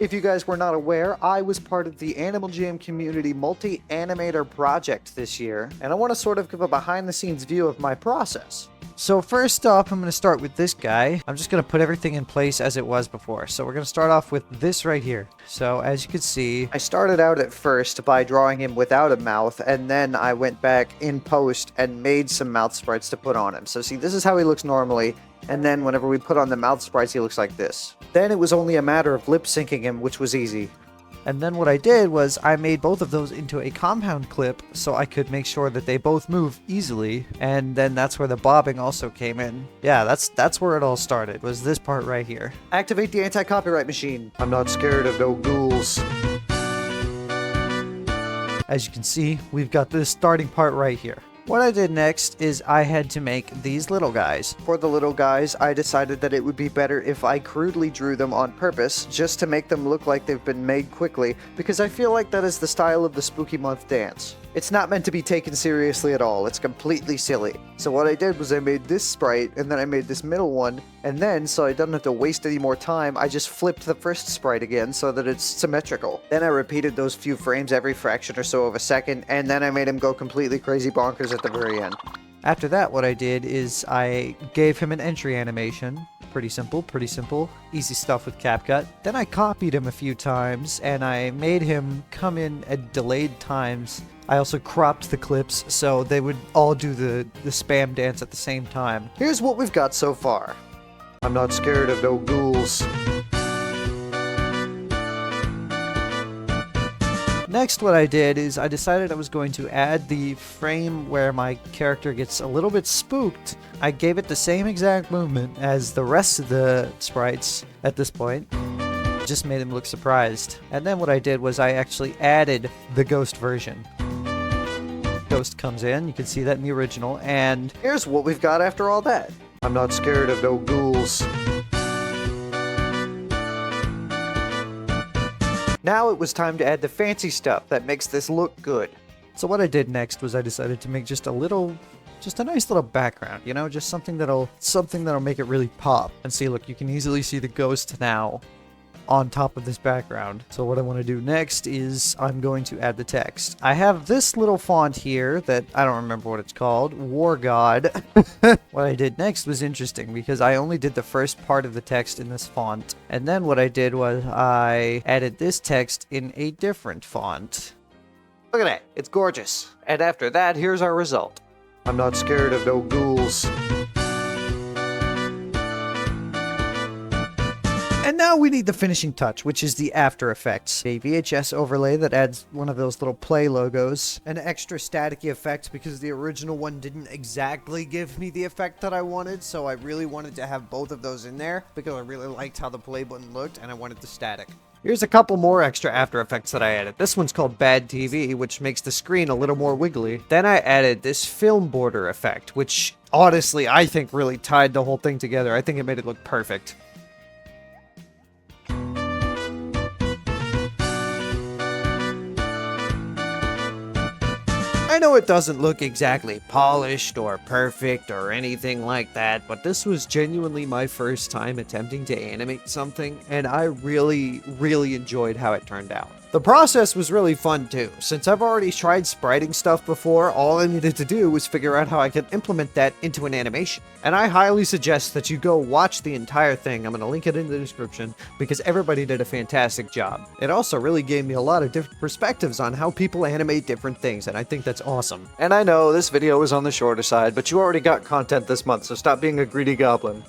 If you guys were not aware, I was part of the Animal Jam Community Multi Animator Project this year, and I want to sort of give a behind-the-scenes view of my process. So first off, I'm going to start with this guy. I'm just going to put everything in place as it was before. So we're going to start off with this right here. So as you can see, I started out at first by drawing him without a mouth, and then I went back in post and made some mouth sprites to put on him. So see, this is how he looks normally. And then whenever we put on the mouth sprites, he looks like this. Then it was only a matter of lip syncing him, which was easy. And then what I did was I made both of those into a compound clip so I could make sure that they both move easily. And then that's where the bobbing also came in. Yeah, that's where it all started, was this part right here. Activate the anti-copyright machine. I'm not scared of no ghouls. As you can see, we've got this starting part right here. What I did next is I had to make these little guys. For the little guys, I decided that it would be better if I crudely drew them on purpose, just to make them look like they've been made quickly, because I feel like that is the style of the Spooky Month dance. It's not meant to be taken seriously at all, it's completely silly. So what I did was I made this sprite, and then I made this middle one, and then, so I don't have to waste any more time, I just flipped the first sprite again so that it's symmetrical. Then I repeated those few frames every fraction or so of a second, and then I made him go completely crazy bonkers at the very end. After that, what I did is I gave him an entry animation. Pretty simple, easy stuff with CapCut. Then I copied him a few times, and I made him come in at delayed times. I also cropped the clips so they would all do the spam dance at the same time. Here's what we've got so far. I'm not scared of no ghouls. Next, what I did is I decided I was going to add the frame where my character gets a little bit spooked. I gave it the same exact movement as the rest of the sprites at this point. Just made him look surprised. And then what I did was I actually added the ghost version. Ghost comes in, you can see that in the original, and here's what we've got after all that. I'm not scared of no ghouls. Now it was time to add the fancy stuff that makes this look good. So what I did next was I decided to make just a nice little background, you know, just something that'll make it really pop. And see, look, you can easily see the ghost now on top of this background. So what I want to do next is I'm going to add the text. I have this little font here that I don't remember what it's called, War God. What I did next was interesting because I only did the first part of the text in this font. And then what I did was I added this text in a different font. Look at that, it's gorgeous. And after that, here's our result. I'm not scared of no ghouls. And now we need the finishing touch, which is the After Effects. A VHS overlay that adds one of those little play logos. An extra staticky effect because the original one didn't exactly give me the effect that I wanted, so I really wanted to have both of those in there because I really liked how the play button looked and I wanted the static. Here's a couple more extra After Effects that I added. This one's called Bad TV, which makes the screen a little more wiggly. Then I added this film border effect, which honestly I think really tied the whole thing together. I think it made it look perfect. I know it doesn't look exactly polished or perfect or anything like that, but this was genuinely my first time attempting to animate something, and I really enjoyed how it turned out. The process was really fun too. Since I've already tried spriting stuff before, all I needed to do was figure out how I could implement that into an animation. And I highly suggest that you go watch the entire thing. I'm going to link it in the description because everybody did a fantastic job. It also really gave me a lot of different perspectives on how people animate different things, and I think that's awesome. And I know this video is on the shorter side, but you already got content this month, so stop being a greedy goblin.